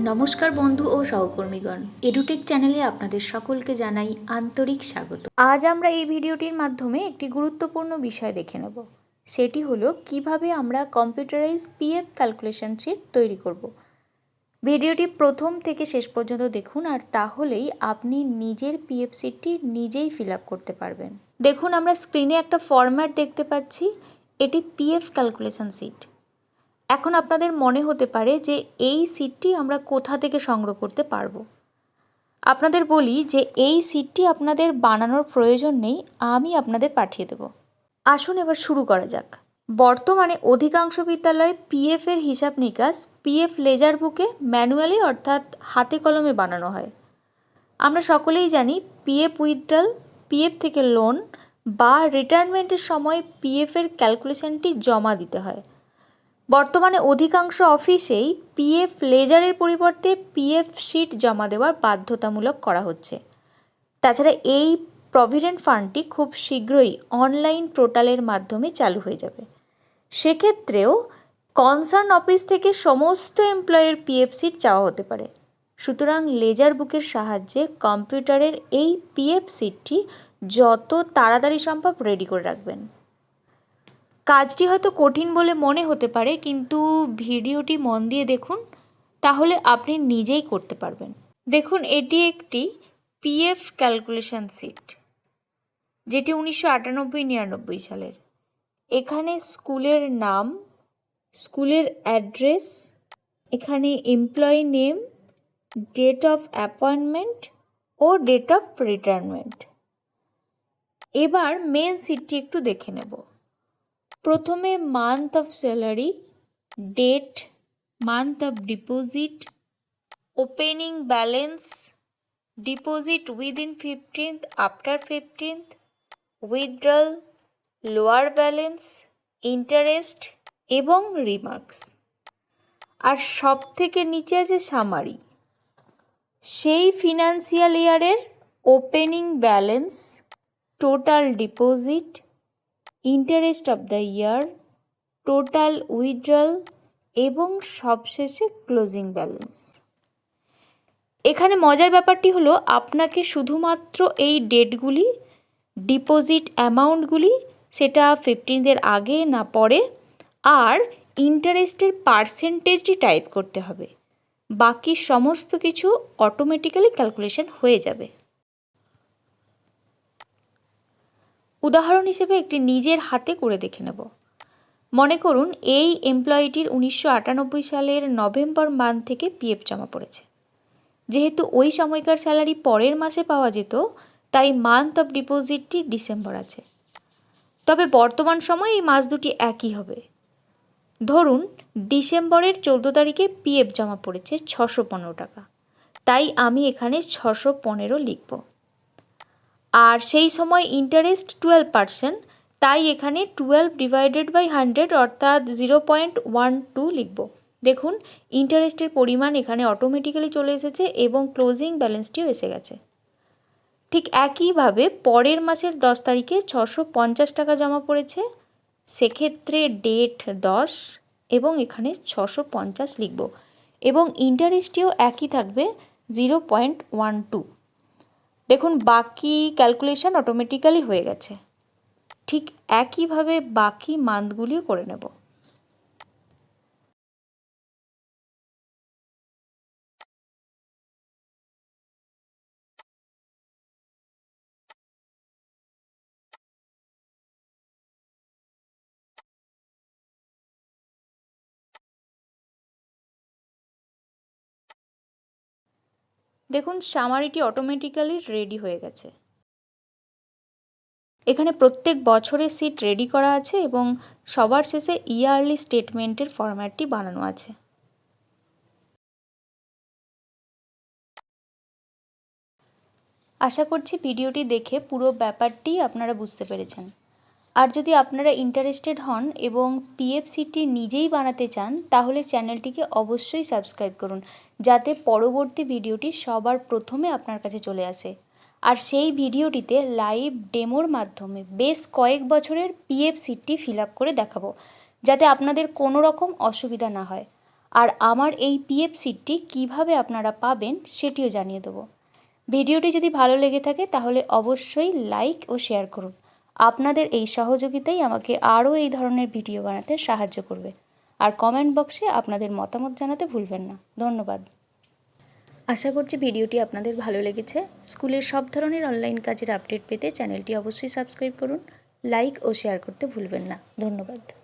নমস্কার বন্ধু ও সহকর্মীগণ, এডুটেক চ্যানেলে আপনাদের সকলকে জানাই আন্তরিক স্বাগত। আজ আমরা এই ভিডিওটির মাধ্যমে একটি গুরুত্বপূর্ণ বিষয় দেখে নেব। সেটি হলো কিভাবে আমরা কম্পিউটারাইজ পিএফ ক্যালকুলেশন শিট তৈরি করব। ভিডিওটি প্রথম থেকে শেষ পর্যন্ত দেখুন, আর তাহলেই আপনি নিজের পিএফ শিটটি নিজেই ফিল আপ করতে পারবেন। দেখুন, আমরা স্ক্রিনে একটা ফরম্যাট দেখতে পাচ্ছি। এটি পিএফ ক্যালকুলেশন শিট। এখন আপনাদের মনে হতে পারে যে এই শিটটি আমরা কোথা থেকে সংগ্রহ করতে পারবো। আপনাদের বলি যে এই শিটটি আপনাদের বানানোর প্রয়োজন নেই, আমি আপনাদের পাঠিয়ে দেব। আসুন এবার শুরু করা যাক। বর্তমানে অধিকাংশ বিদ্যালয়ে পিএফ এর হিসাব নিকাশ পিএফ লেজার বুকে ম্যানুয়ালি অর্থাৎ হাতে কলমে বানানো হয়। আমরা সকলেই জানি পিএফ উইথড্রল, পিএফ থেকে লোন বা রিটায়ারমেন্টের সময় পিএফ এর ক্যালকুলেশনটি জমা দিতে হয়। বর্তমানে অধিকাংশ অফিসেই পিএফ লেজারের পরিবর্তে পিএফ শিট জমা দেওয়ার বাধ্যতামূলক করা হচ্ছে। তাছাড়া এই প্রভিডেন্ট ফান্ডটি খুব শীঘ্রই অনলাইন পোর্টালের মাধ্যমে চালু হয়ে যাবে। সেক্ষেত্রেও কনসার্ন অফিস থেকে সমস্ত এমপ্লয়ের পিএফ শিট চাওয়া হতে পারে। সুতরাং লেজার বুকের সাহায্যে কম্পিউটারের এই পিএফ শিটটি যত তাড়াতাড়ি সম্ভব রেডি করে রাখবেন। কাজটি হয়তো কঠিন বলে মনে হতে পারে, কিন্তু ভিডিওটি মন দিয়ে দেখুন, তাহলে আপনি নিজেই করতে পারবেন। দেখুন, এটি একটি পিএফ ক্যালকুলেশন শিট, যেটি 1998-99 সালের। এখানে স্কুলের নাম, স্কুলের অ্যাড্রেস, এখানে employee name, date of appointment ও ডেট অফ রিটায়ারমেন্ট। এবার মেন শিটটি একটু দেখে নেব। প্রথমে month of salary, date, month of deposit, opening balance, deposit within 15th, after 15th, withdrawal, lower balance, interest এবং রিমার্কস। আর সব থেকে নিচে আছে সামারি, সেই ফিনান্সিয়াল ইয়ারের opening balance, total deposit, interest of the year, total withdrawal এবং সবশেষে ক্লোজিং ব্যালেন্স। এখানে মজার ব্যাপারটি হলো আপনাকে শুধুমাত্র এই ডেটগুলি, ডিপোজিট অ্যামাউন্টগুলি, সেটা 15th আগে না পরে, আর ইন্টারেস্টের পার্সেন্টেজটি টাইপ করতে হবে। বাকি সমস্ত কিছু অটোমেটিক্যালি ক্যালকুলেশন হয়ে যাবে। উদাহরণ হিসেবে একটি নিজের হাতে করে দেখে নেব। মনে করুন এই এমপ্লয়িটির 1998 সালের নভেম্বর মান্থ থেকে পিএফ জমা পড়েছে। যেহেতু ওই সময়কার স্যালারি পরের মাসে পাওয়া যেত, তাই মান্থ অফ ডিপোজিটটি ডিসেম্বর আছে। তবে বর্তমান সময়ে এই মাস দুটি একই হবে। ধরুন ডিসেম্বরের 14 তারিখে পিএফ জমা পড়েছে 615 টাকা, তাই আমি এখানে 615 লিখব। আর সেই সময় ইন্টারেস্ট 12%, তাই এখানে 12/100 অর্থাৎ 0.12 লিখব। দেখুন, ইন্টারেস্টের পরিমাণ এখানে অটোমেটিক্যালি চলে এসেছে এবং ক্লোজিং ব্যালেন্সটিও এসে গেছে। ঠিক একইভাবে পরের মাসের 10 তারিখে 650 টাকা জমা পড়েছে, সেক্ষেত্রে ডেট 10 এবং এখানে 650 লিখব এবং ইন্টারেস্টটিও একই থাকবে 0.12। দেখুন, বাকি ক্যালকুলেশন অটোমেটিক্যালি হয়ে গেছে। ঠিক একইভাবে বাকি মান্থগুলিও করে নেব। দেখুন, সামারিটি অটোমেটিক্যালি রেডি হয়ে গেছে। এখানে প্রত্যেক বছরের শিট রেডি করা আছে এবং সবার শেষে ইয়ারলি স্টেটমেন্টের ফরম্যাটটি বানানো আছে। আশা করছি ভিডিওটি দেখে পুরো ব্যাপারটি আপনারা বুঝতে পেরেছেন। আর যদি আপনারা ইন্টারেস্টেড হন এবং পিএফ শিটটি নিজেই বানাতে চান, তাহলে চ্যানেলটিকে অবশ্যই সাবস্ক্রাইব করুন, যাতে পরবর্তী ভিডিওটি সবার প্রথমে আপনার কাছে চলে আসে। আর সেই ভিডিওটিতে লাইভ ডেমোর মাধ্যমে বেশ কয়েক বছরের পিএফ শিটটি ফিল আপ করে দেখাবো, যাতে আপনাদের কোনো রকম অসুবিধা না হয়। আর আমার এই পিএফ সিটটি কীভাবে আপনারা পাবেন সেটিও জানিয়ে দেবো। ভিডিওটি যদি ভালো লেগে থাকে তাহলে অবশ্যই লাইক ও শেয়ার করুন। আপনাদের এই সহযোগিতাই আমাকে আরও এই ধরনের ভিডিও বানাতে সাহায্য করবে। আর কমেন্ট বক্সে আপনাদের মতামত জানাতে ভুলবেন না। ধন্যবাদ। আশা করছি ভিডিওটি আপনাদের ভালো লেগেছে। স্কুলের সব ধরনের অনলাইন কাজের আপডেট পেতে চ্যানেলটি অবশ্যই সাবস্ক্রাইব করুন, লাইক ও শেয়ার করতে ভুলবেন না। ধন্যবাদ।